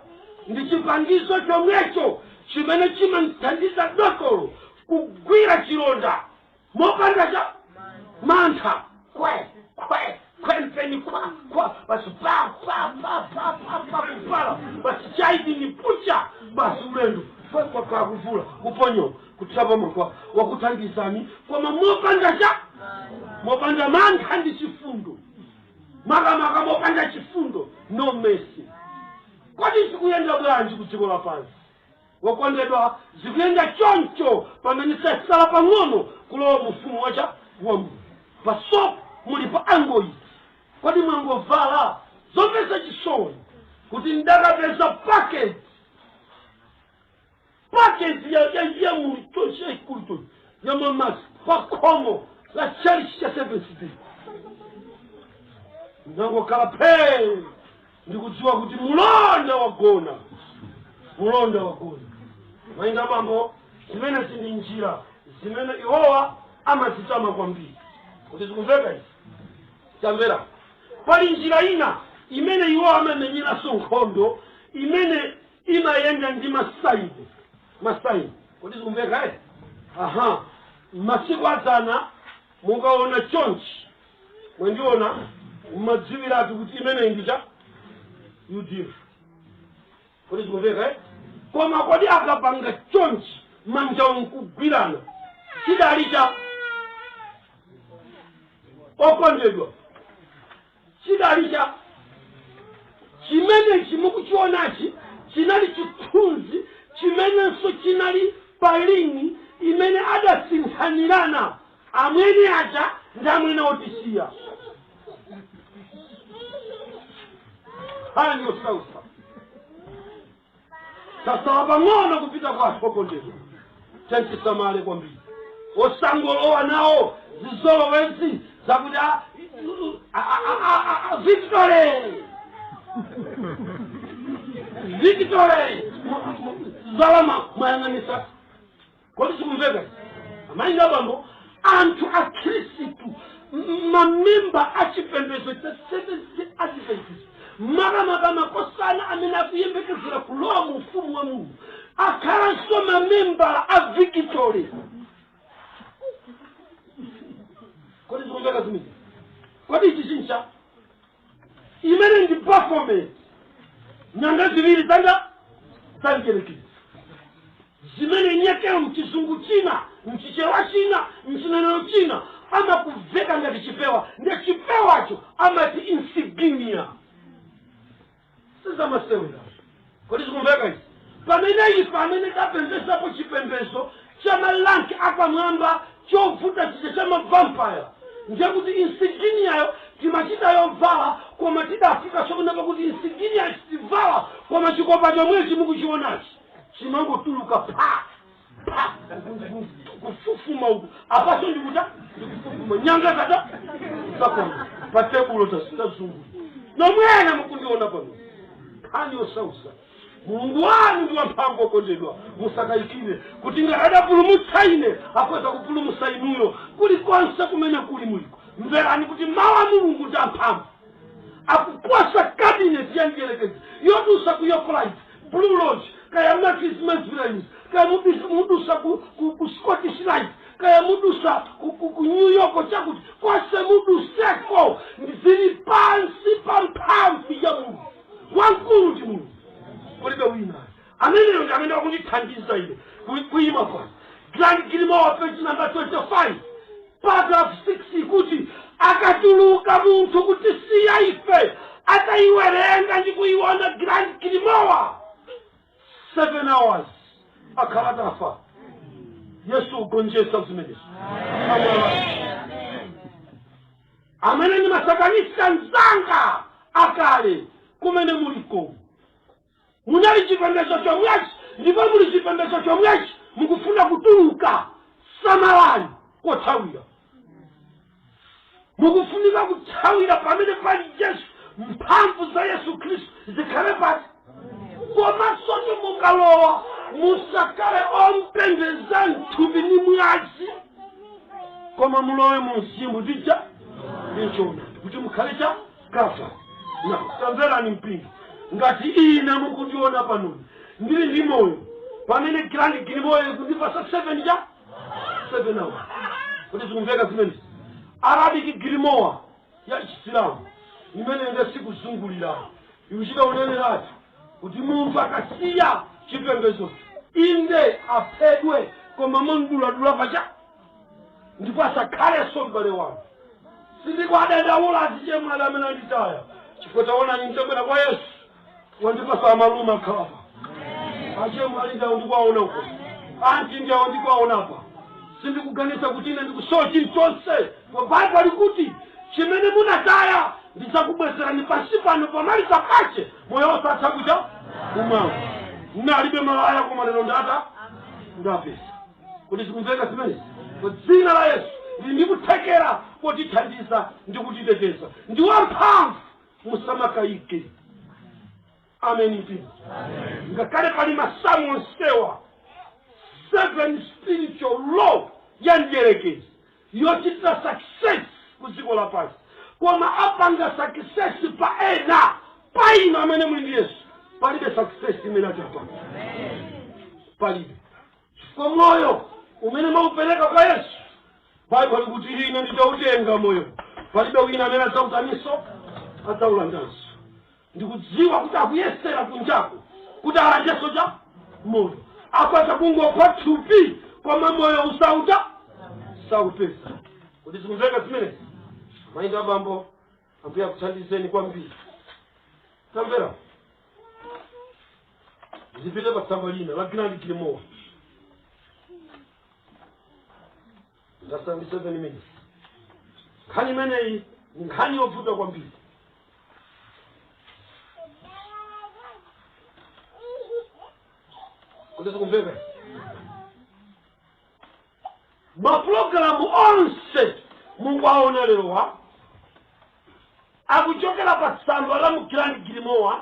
ndi chipangizo chomwecho chimene chimanthandiza dotolo kugwira chilonda mopanda mantha kwempeni kwa basi kupala basi chaidi ni pucha basi ulendo kwa kuvula kuponyo kutapa mwa wakutangizani kwa mopanda mantha ndi chifundo maka mopanda chifundo no mercy. Kodi zikuyenda bwanji kudziko lapansi wakondedwa zikuyenda choncho pamene sala pang'ono kulowa mufumu wa Mulungu. pa soap muli pa angoyi kodi mwangovala zomvesa chisoni kuti ndakapeza packet ya mulitosha ikuluto ya mamasi pakomo la chalishi cha 7 Day ndangokhala phe ndikudziwa kuti mulonda wagona mainga bambo zimene zindi njira zimene iwowa amazitama kwambiri kuti zikumveka izi chamvera pali njira ina imene iwowa amamenyeraso nkhondo imene imayenda ndi masaini kuti zikumveka aha masiku adzana mungaona chonchi mwendiona mumadziwiratu kuti imene indicha yudifu kuti zikumveka koma kodi akapanga chonchi manja nkugwirana chidalicha okondedwa chidalicha chimene chimukuchionachi chinali chithunzi chimenenso chinali palini imene adasinthanirana amwene aja ndi amwene otisiya hani osausa sasa pang'ono kupita kwathu okondedwa chanchisamale kwambiri osangolowa nawo zizolowezi zakuti Victory zalama mayang'anisa kodi sikumveka amainga bambo anthu a Khristu mamemba achipembedzo cha Seventh Day Adventist makamaka makosana amene akuyembekezera kulowa mu ufumu wa Mulungu akhalanso mamemba a Victory kodi sikumveka zimene kodi ichi chincha imene ndi performance nyanga ziwiri zangelekezi zimene nyekero mchizungu china mchichewa china mchinenero china ama kuveka ngati chipewa ndi chipewacho amati insignia sizamasewera kodi zikumveka izi pamene ifa amene tapembesapo chipembezo cha malanki apamwamba chovuta chiche cha mavampire ndiyekuti insigniayo timachitayo vala koma tidafika sokunapa kuti insignia chitivala koma chikopa chomwe chimukuchionachi chimangotuluka pa kufufuma uku apaso ndikuta ndikufufuma nyanga kata zakona pa tebulo tasitazunguli nomwena mukundiona pano khani osausa Mulungu wanu ndi wamphamvu okondedwa musakayikire kuti ngadapulumutsa ine akweza kupulumutsa inuyo kulikonse kumene kuli muliko mverani kuti mawu a Mulungu ndi amphamvu akukwasa cabinet ya ngelekezi yodusa ku Yokolite Blue Lodge kaya Matrix Mesbrains kaya mudusa ku Scottish Rite kaya mudusa ku New York chakuti kwase muduseko zili pansi pa mphamvu ya Mulungu wankulu ndi Mulungu kulibe wina ameneyo ndi amene wakundithandiza ine kuyima kwake Grand Gilmore page number 25 paragraph 6 kuti akatuluka munthu kuti siya ife atayiwerenga ndi kuyiona Grand Gilmore 7 hours akhala atafa Yesu ugonjetsa zimenezi amene ni masakanisa nzanga akale kumene muliko munali chipembedzo chomwechi ndipo muli chipembedzo chomwechi mukufuna kutuluka samalani kothawira mukufunika kuthawira pamene pali Yesu mphamvu za Yesu Khristu zikhale pati komanso mukalowa musakale ompembeza nthupi ni mwazi koma mulowe mu mzimu ndija ndichona kuti mukhale cha kafa na samverani mpingo ngati ine mukundiona panoni ndili ndi moyo pamene Grand Gilmore kundipasa 7 hours kuti zikumveka zimenezi Arabic Gilmore ya Islamu imene ngesikuzungulira ikuchita unenerati kuti munthu akasiya chipembedzo inde aphedwe koma munduladula pacha ndipo asakhale sombale wanu sindikwadadawula azichemwala amene anditaya chifukwa taona nimtembera kwa Yesu wandipasa amaluma akhalapa achemwali ndawo ndikwaona uko anti ndawo ndikwaona apa sindikuganiza kuti ine ndikusowa chilichonse. Baibulo likuti chimene munataya ndidzakubwezerani pansi pano pamaliza pache moyo osatha kuja kumwamba. Nalibe malaya koma lero ndapeza. Kuti zikumveka zimene kwa dzina la Yesu ndikuthekera potithandiza ndikutiteteza. Ndi wamphamvu musamakayike. Amen. Ngakhale pali masamu onsewa 7 spiritual law yandiyerekeza yochitira success kuziko lapansi. Koma apanga success pa ena pa inu amene muli ndi Yesu palibe success imene atapanga. Palibe. Kwa moyo umene maupereka kwa Yesu Baibulo likuti ine nditautenga moyo. Palibe wina amene adzautaniso adzaulandanso. Ndikudziwa kuti akuyesera kunjako kuti alanjeso cha moyo. Akwaza kungopa thupi koma moyo usauta saupeza. Kuti zikumveka zimene mainda bambo ambuya kuthandizeni kwambiri. Tamvera zipite pa tsamba lina la Grand Gilmore. Ndasamba 7 minutes. Khani imeneyi ni nkhani yovuta kwambiri. Kuti zikumveka mapulogalamu onse mungwaona lero wa akuchokera pa tsamba la mu Grand Gilmore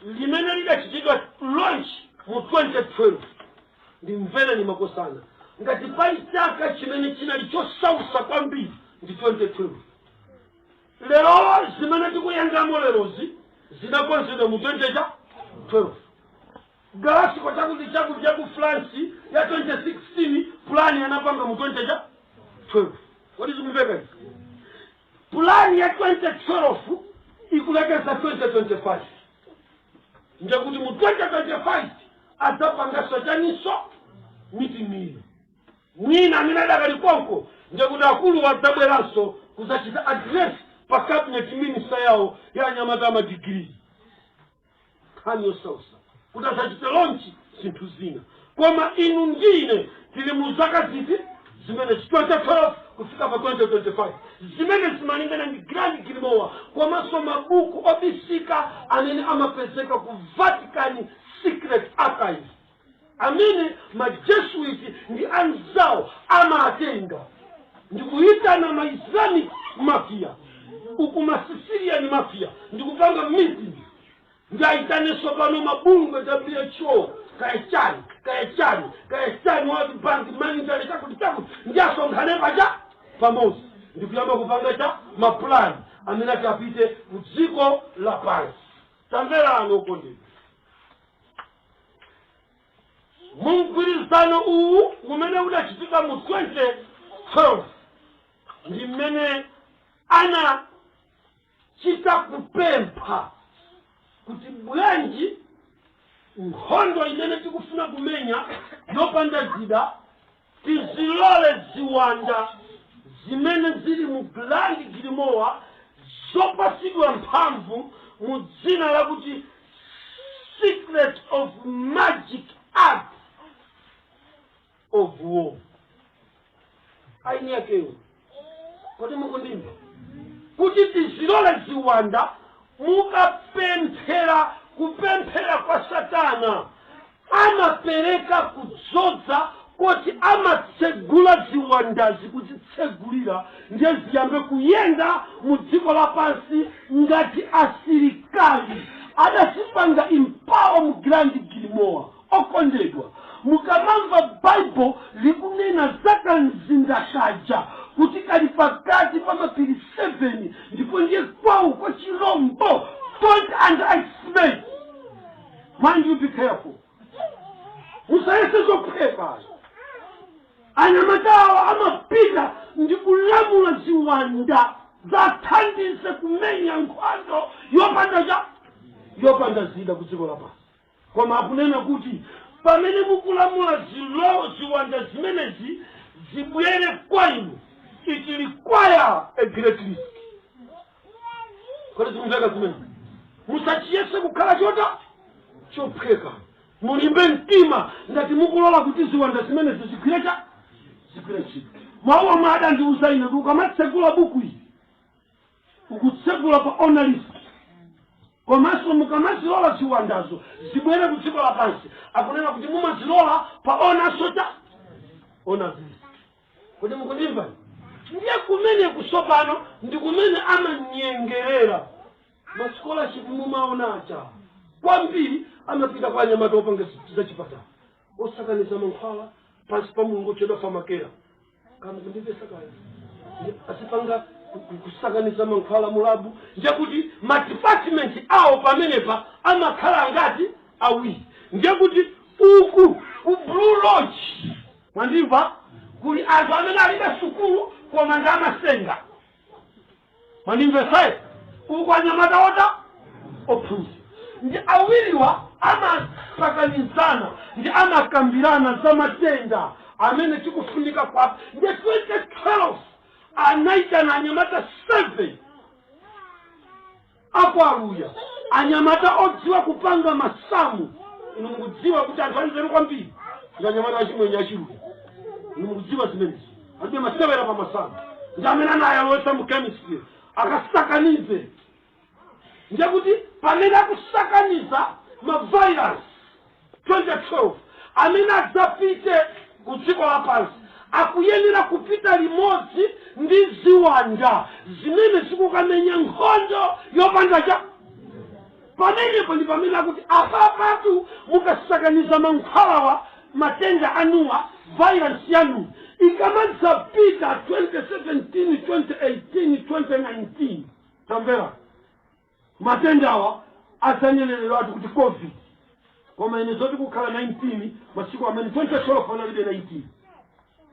limene lidachitidwa launch mu 2012. Ndimvera ni makosana ngati pali chaka chimene chinali chosausa kwambiri ndi 2012. Lero zimene tikuyangamo lerozi zinakonzedwa mu 2012. Galasiko chaku France ya 2016 plani yanapanga mu 2012. What is kumveka? Plani ya 2012 ikulekeza 2025. Nje kuti mu 2025 adzapanga sojaniso meeting mwina amene dakalikonko nje kuti akulu wadzabweranso kuzachita address pa cabinet minister yawo ya Nyamata madigiri. Khani yosausa kuti azachite launch zinthu zina. Koma inu ndine tili mu zaka ziti zimene 2012 kufika pa 2025 zimene zimalingana ndi Grand Gilmore komanso mabuku obisika amene amapezeka ku Vatican Secret Archives amene majesuiti ndi anzawo amatenga ndikuyitana ma Islamic mafia uku ma Sicilian mafia ndikupanga meeting ndaitaneso pano mabungwe WHO kayechani World Bank Monetary chakuti ndiyasonkhane pacha pamosi ndikuyamba kupanga cha mapulani amene atapite ku dziko lapansi. Tamverani okondedwa. Mungwirizano uwu umene udachitika mu 2012 ndi mmene anachita kupempha kuti bwanji nkhondo imene tikufuna kumenya yopanda zida tizilole ziwanda zimene zili mu Grand Gilmore zopasidwa mphamvu mu dzina lakuti Secret of Magic Art of War. Aini yakeyo kuti mukundimba kuti tizilole ziwanda mukapemphera kupemphera kwa Satana amapereka kudzodza kuti amatsegula ziwandazi kuzitsegulira ndiye ziyambe kuyenda mu dziko lapansi ngati asilikali adasipanga empower mu Grand Gilmore. Okondedwa, mukamamva Bible likunena zaka mzindakaja kuti kali pakati pa mapiri 7 ndipo ndiye kwawo kwa chilombo. Don't underestimate. Mind you, be careful. Musayese zopepa. Anyamatawa amapita ndikulamula ziwanda zathandise kumenya nkhondo yopanda zida kudziko lapansi. Koma akunena kuti pamene mukulamula ziwanda zimenezi zibwere kwa inu, it require a great risk. Kwa zikumveka zimene musachiyese kukhala chopheka. Mulimbe mtima ngati mukulola kuti ziwanda zimenezi zigwire chikrechi mawa mada ndi uzaina ukamatsekula buku ili ukutsekula pa onalist komanso mukamasilola ziwandazo zibwere kudziko lapansi akunena kuti mumazilola pa onasota onazisi kuti mukundimva ndiye kumene kusopano ndi kumene amanyengerera mascholarship mumaonacha kwambiri amapita kwa anyamata opanga za chipatala osakaniza mankhwala pansi pa mulungu chedwa famakera kama kundimvesa kaya asipanga kusakaniza mankhwala mulabu ndiye kuti madepartment awo pamenepa amakhala ngati awiri ndiye kuti uku ku Blue Lodge mwandimva kuli anthu amene alibe sukulu koma ndi amasenga mwandimvesayi uku anyamata ota ophunzira ndi awiriwa amasakanizana ndi amakambirana za matenda amene tikufunika kwa ndi 2012 anaitana anyamata 7 akwaluya anyamata odziwa kupanga masamu inu mukudziwa kuti anthu anzeru kwambiri ndi anyamata achimwenye achiruya inu mukudziwa zimenezi alibe masewera pa masamu ndi amene anayalowesa mu chemistry akasakanize ndiye kuti pamene akusakaniza mavirus 2012 amene adzapite ku dziko lapansi akuyenera kupita limodzi ndi ziwanda zimene zikukamenya nkhondo yopanda cha pamenepo ndi pamene akuti apapatu mukasakaniza mankhwalawa matenda anuwa virus yanu ikamadzapita 2017 2018 2019 tamvera matendawa adzanyenerera ati kuti covid koma ine zoti kukhala 19 masiku amene 2012 analibe 19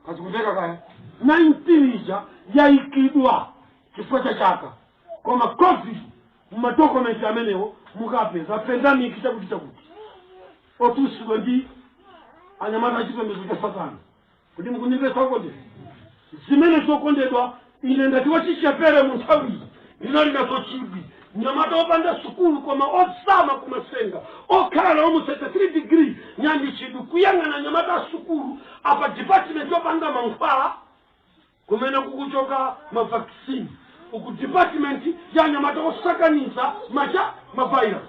kazikuteka kaya 19 ija yayikidwa chifukwa cha chaka koma covid mumadokumenti amenewo mukapeza pandemic chakuti otusidwa ndi anyamata achipembedzo cha satana kuti mukundimvesa okondedwa zimene zokondedwa ine ndati wachichepere mu nthawi lino linazo chidwi nyamata opanda sukulu koma osama kumasenga okhala nawo mu 33 degree nyandi chidwi kuyang'ana nyamata asukulu apa department yopanga mankhwala kumene kukuchoka mavaccine uku department ya nyamata osakaniza mavirus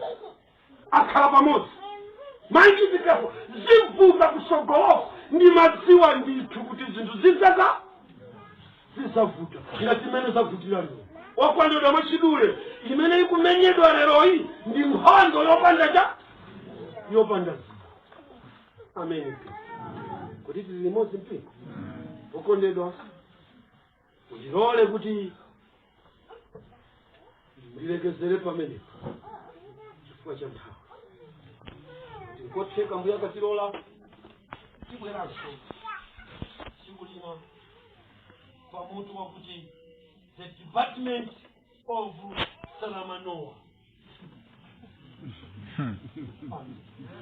akhala pamodzi manji zikapo zivuta kusogoloka ndi madziwa ndithu kuti zinthu zizavuta ngati zimene zavutira lero wakwandodwa machidule imene ikumenyedwa lero iyi ndi nkhondo yopanda amen kuti tili limodzi mpingo okondedwa ulilole kuti ndilekezere pamenepo chifukwa cha nthawi ndikotheka mbuya katilola tibweranso tsiku lina pamutu wakuti the department of Salamanoa.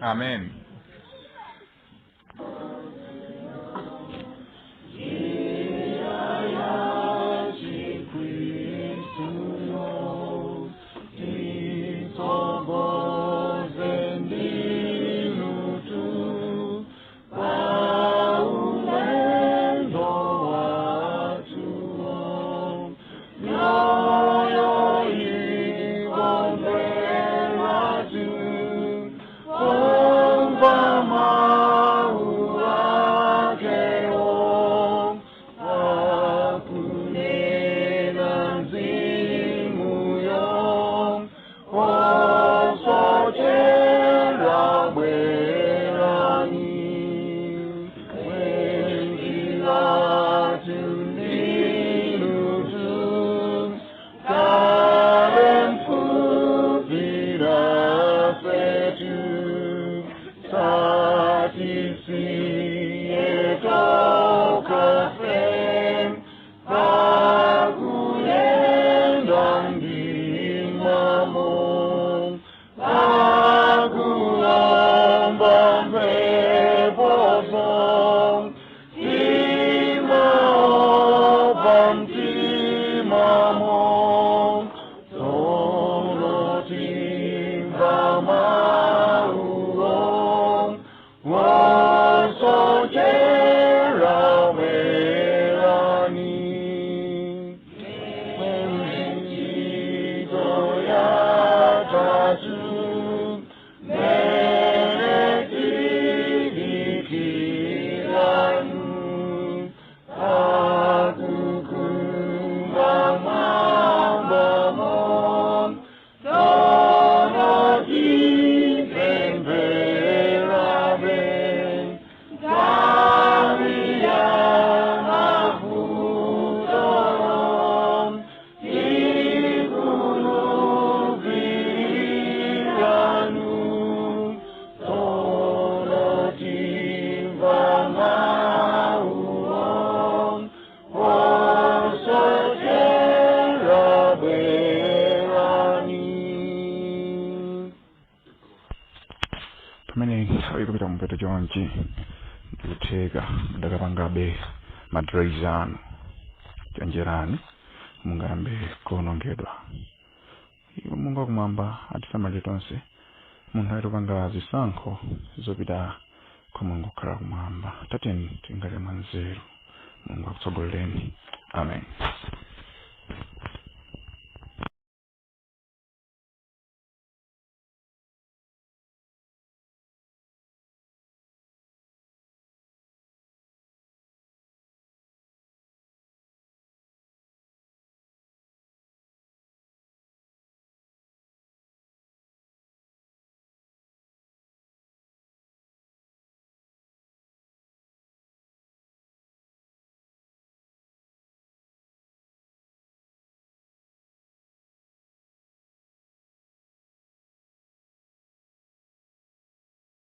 Amen. Bama nthawi kupita mpeto chonchi ndikutheka ndakapangabe madrays anu chonjerani mungambe kuonongedwa. Iwo Mungu kumwamba atisamalire tonse munthu atopanga zisankho zopita kwa Mulungu kukhala kumwamba. Tateni tingale mwanzeru, Mulungu akutsogolereni. Amen.